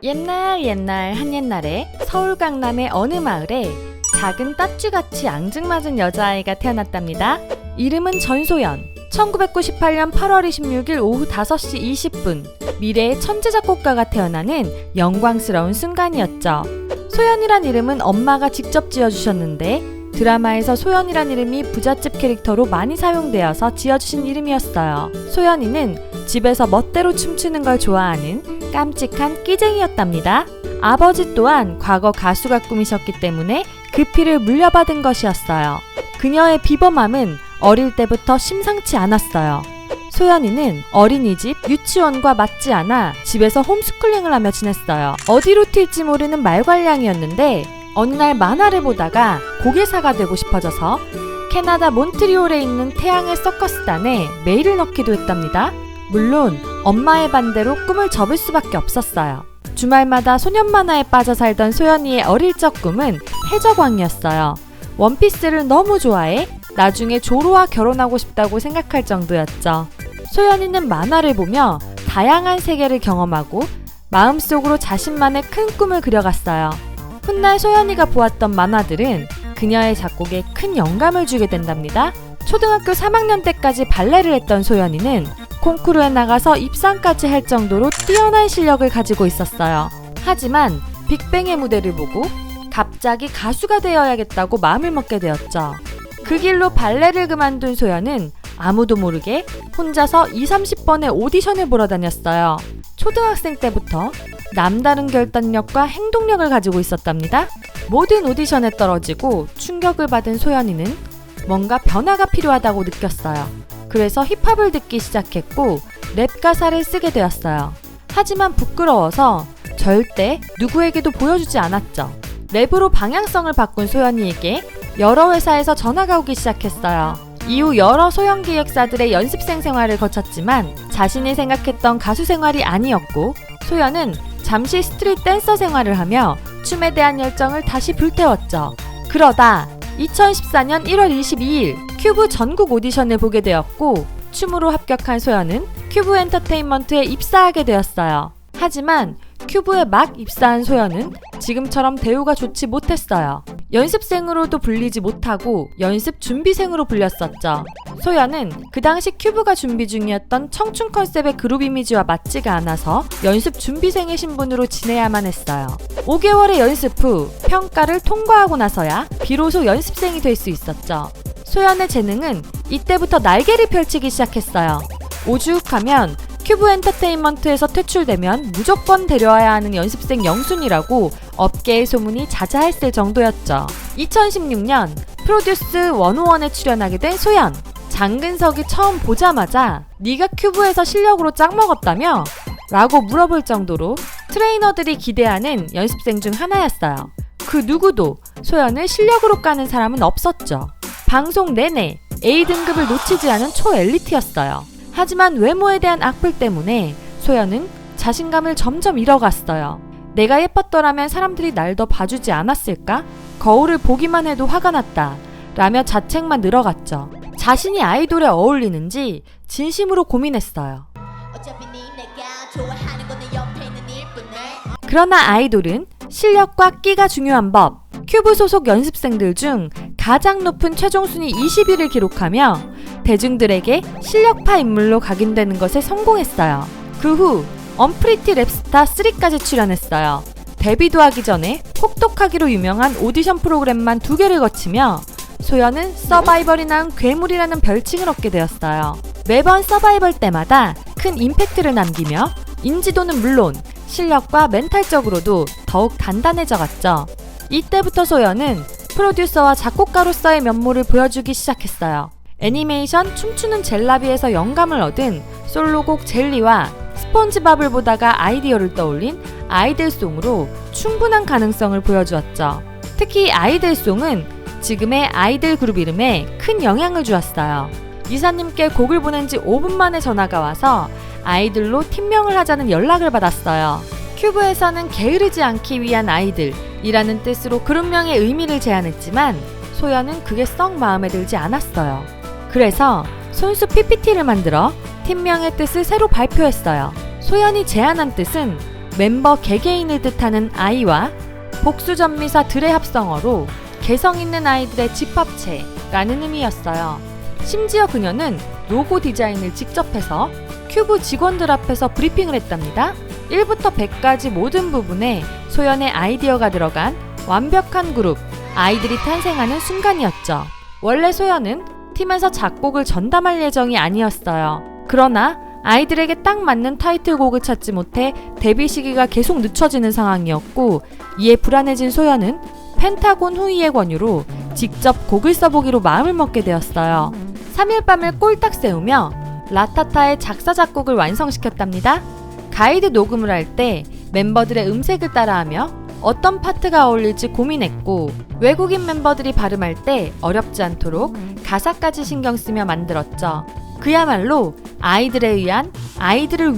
옛날 한옛날에 서울 강남의 어느 마을에 작은 따쥐같이 앙증맞은 여자아이가 태어났답니다. 이름은 전소연. 1998년 8월 26일 오후 5시 20분 미래의 천재 작곡가가 태어나는 영광스러운 순간이었죠. 소연이란 이름은 엄마가 직접 지어주셨는데 드라마에서 소연이란 이름이 부잣집 캐릭터로 많이 사용되어서 지어주신 이름이었어요. 소연이는 집에서 멋대로 춤추는 걸 좋아하는 깜찍한 끼쟁이였답니다. 아버지 또한 과거 가수가 꿈이셨기 때문에 그 피를 물려받은 것이었어요. 그녀의 비범함은 어릴 때부터 심상치 않았어요. 소연이는 어린이집, 유치원과 맞지 않아 집에서 홈스쿨링을 하며 지냈어요. 어디로 튈지 모르는 말괄량이었는데 어느 날 만화를 보다가 고개사가 되고 싶어져서 캐나다 몬트리올에 있는 태양의 서커스단에 메일을 넣기도 했답니다. 물론 엄마의 반대로 꿈을 접을 수밖에 없었어요. 주말마다 소년 만화에 빠져 살던 소연이의 어릴 적 꿈은 해적왕이었어요. 원피스를 너무 좋아해 나중에 조로와 결혼하고 싶다고 생각할 정도였죠. 소연이는 만화를 보며 다양한 세계를 경험하고 마음속으로 자신만의 큰 꿈을 그려갔어요. 훗날 소연이가 보았던 만화들은 그녀의 작곡에 큰 영감을 주게 된답니다. 초등학교 3학년 때까지 발레를 했던 소연이는 콩쿠르에 나가서 입상까지 할 정도로 뛰어난 실력을 가지고 있었어요. 하지만 빅뱅의 무대를 보고 갑자기 가수가 되어야겠다고 마음을 먹게 되었죠. 그 길로 발레를 그만둔 소연은 아무도 모르게 혼자서 20-30번의 오디션을 보러 다녔어요. 초등학생 때부터 남다른 결단력과 행동력을 가지고 있었답니다. 모든 오디션에 떨어지고 충격을 받은 소연이는 뭔가 변화가 필요하다고 느꼈어요. 그래서 힙합을 듣기 시작했고 랩 가사를 쓰게 되었어요. 하지만 부끄러워서 절대 누구에게도 보여주지 않았죠. 랩으로 방향성을 바꾼 소연이에게 여러 회사에서 전화가 오기 시작했어요. 이후 여러 소형 기획사들의 연습생 생활을 거쳤지만 자신이 생각했던 가수 생활이 아니었고 소연은 잠시 스트릿 댄서 생활을 하며 춤에 대한 열정을 다시 불태웠죠. 그러다 2014년 1월 22일 큐브 전국 오디션을 보게 되었고 춤으로 합격한 소연은 큐브 엔터테인먼트에 입사하게 되었어요. 하지만 큐브에 막 입사한 소연은 지금처럼 대우가 좋지 못했어요. 연습생으로도 불리지 못하고 연습 준비생으로 불렸었죠. 소연은 그 당시 큐브가 준비 중이었던 청춘 컨셉의 그룹 이미지와 맞지가 않아서 연습 준비생의 신분으로 지내야만 했어요. 5개월의 연습 후 평가를 통과하고 나서야 비로소 연습생이 될 수 있었죠. 소연의 재능은 이때부터 날개를 펼치기 시작했어요. 오죽하면 큐브 엔터테인먼트에서 퇴출되면 무조건 데려와야 하는 연습생 영순이라고 업계의 소문이 자자했을 정도였죠. 2016년 프로듀스 101에 출연하게 된 소연. 장근석이 처음 보자마자 네가 큐브에서 실력으로 짝 먹었다며? 라고 물어볼 정도로 트레이너들이 기대하는 연습생 중 하나였어요. 그 누구도 소연을 실력으로 까는 사람은 없었죠. 방송 내내 A등급을 놓치지 않은 초엘리트였어요. 하지만 외모에 대한 악플 때문에 소연은 자신감을 점점 잃어갔어요. 내가 예뻤더라면 사람들이 날 더 봐주지 않았을까? 거울을 보기만 해도 화가 났다. 라며 자책만 늘어갔죠. 자신이 아이돌에 어울리는지 진심으로 고민했어요. 그러나 아이돌은 실력과 끼가 중요한 법. 큐브 소속 연습생들 중 가장 높은 최종 순위 20위를 기록하며 대중들에게 실력파 인물로 각인되는 것에 성공했어요. 그 후 언프리티 랩스타 3까지 출연했어요. 데뷔도 하기 전에 혹독하기로 유명한 오디션 프로그램만 2개를 거치며 소연은 서바이벌이 난 괴물이라는 별칭을 얻게 되었어요. 매번 서바이벌 때마다 큰 임팩트를 남기며 인지도는 물론 실력과 멘탈적으로도 더욱 단단해져갔죠. 이때부터 소연은 프로듀서와 작곡가로서의 면모를 보여주기 시작했어요. 애니메이션 춤추는 젤라비에서 영감을 얻은 솔로곡 젤리와 스폰지밥을 보다가 아이디어를 떠올린 아이들송으로 충분한 가능성을 보여주었죠. 특히 아이들송은 지금의 아이들 그룹 이름에 큰 영향을 주었어요. 이사님께 곡을 보낸 지 5분 만에 전화가 와서 아이들로 팀명을 하자는 연락을 받았어요. 큐브에서는 게으르지 않기 위한 아이들이라는 뜻으로 그룹명의 의미를 제안했지만 소연은 그게 썩 마음에 들지 않았어요. 그래서 손수 PPT를 만들어 팀명의 뜻을 새로 발표했어요. 소연이 제안한 뜻은 멤버 개개인을 뜻하는 아이와 복수전미사 들의 합성어로 개성있는 아이들의 집합체라는 의미였어요. 심지어 그녀는 로고 디자인을 직접 해서 큐브 직원들 앞에서 브리핑을 했답니다. 1부터 100까지 모든 부분에 소연의 아이디어가 들어간 완벽한 그룹, 아이들이 탄생하는 순간이었죠. 원래 소연은 팀에서 작곡을 전담할 예정이 아니었어요. 그러나 아이들에게 딱 맞는 타이틀곡을 찾지 못해 데뷔 시기가 계속 늦춰지는 상황이었고, 이에 불안해진 소연은 펜타곤 후이의 권유로 직접 곡을 써보기로 마음을 먹게 되었어요. 3일 밤을 꼴딱 세우며 라타타의 작사 작곡을 완성시켰답니다. 가이드 녹음을 할 때 멤버들의 음색을 따라하며 어떤 파트가 어울릴지 고민했고, 외국인 멤버들이 발음할 때 어렵지 않도록 가사까지 신경 쓰며 만들었죠. 그야말로 아이들을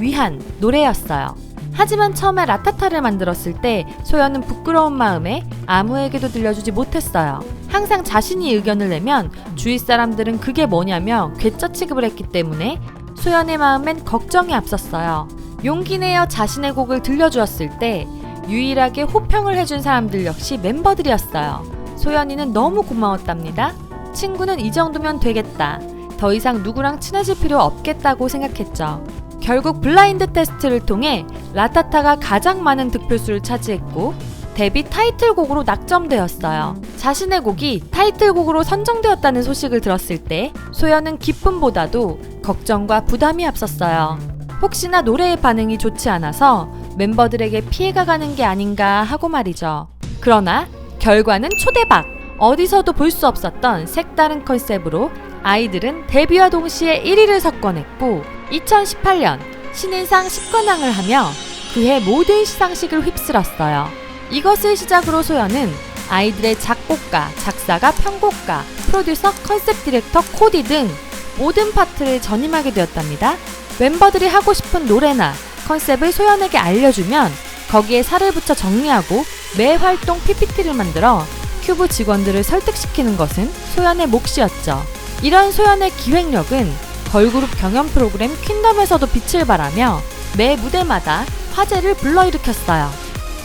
위한 노래였어요. 하지만 처음에 라타타를 만들었을 때 소연은 부끄러운 마음에 아무에게도 들려주지 못했어요. 항상 자신이 의견을 내면 주위 사람들은 그게 뭐냐며 괴짜 취급을 했기 때문에 소연의 마음엔 걱정이 앞섰어요. 용기 내어 자신의 곡을 들려주었을 때 유일하게 호평을 해준 사람들 역시 멤버들이었어요. 소연이는 너무 고마웠답니다. 친구는 이 정도면 되겠다. 더 이상 누구랑 친해질 필요 없겠다고 생각했죠. 결국 블라인드 테스트를 통해 라타타가 가장 많은 득표수를 차지했고 데뷔 타이틀곡으로 낙점되었어요. 자신의 곡이 타이틀곡으로 선정되었다는 소식을 들었을 때 소연은 기쁨보다도 걱정과 부담이 앞섰어요. 혹시나 노래의 반응이 좋지 않아서 멤버들에게 피해가 가는 게 아닌가 하고 말이죠. 그러나 결과는 초대박! 어디서도 볼 수 없었던 색다른 컨셉으로 아이들은 데뷔와 동시에 1위를 석권했고 2018년 신인상 10관왕을 하며 그해 모든 시상식을 휩쓸었어요. 이것을 시작으로 소연은 아이들의 작곡가, 작사가, 편곡가, 프로듀서, 컨셉 디렉터, 코디 등 모든 파트를 전임하게 되었답니다. 멤버들이 하고 싶은 노래나 컨셉을 소연에게 알려주면 거기에 살을 붙여 정리하고 매 활동 PPT를 만들어 큐브 직원들을 설득시키는 것은 소연의 몫이었죠. 이런 소연의 기획력은 걸그룹 경연 프로그램 퀸덤에서도 빛을 발하며 매 무대마다 화제를 불러일으켰어요.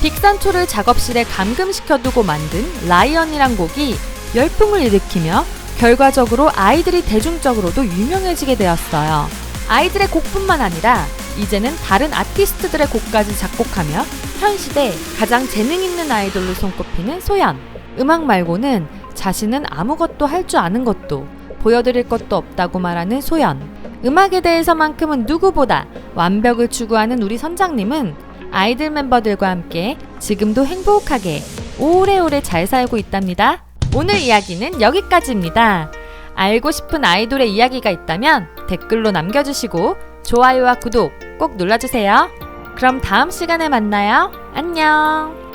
빅산초를 작업실에 감금시켜두고 만든 라이언이란 곡이 열풍을 일으키며 결과적으로 아이들이 대중적으로도 유명해지게 되었어요. 아이들의 곡뿐만 아니라 이제는 다른 아티스트들의 곡까지 작곡하며 현 시대 가장 재능 있는 아이돌로 손꼽히는 소연. 음악 말고는 자신은 아무것도 할 줄 아는 것도 보여드릴 것도 없다고 말하는 소연. 음악에 대해서만큼은 누구보다 완벽을 추구하는 우리 선장님은 아이들 멤버들과 함께 지금도 행복하게 오래오래 잘 살고 있답니다. 오늘 이야기는 여기까지입니다. 알고 싶은 아이돌의 이야기가 있다면 댓글로 남겨주시고 좋아요와 구독 꼭 눌러주세요. 그럼 다음 시간에 만나요. 안녕.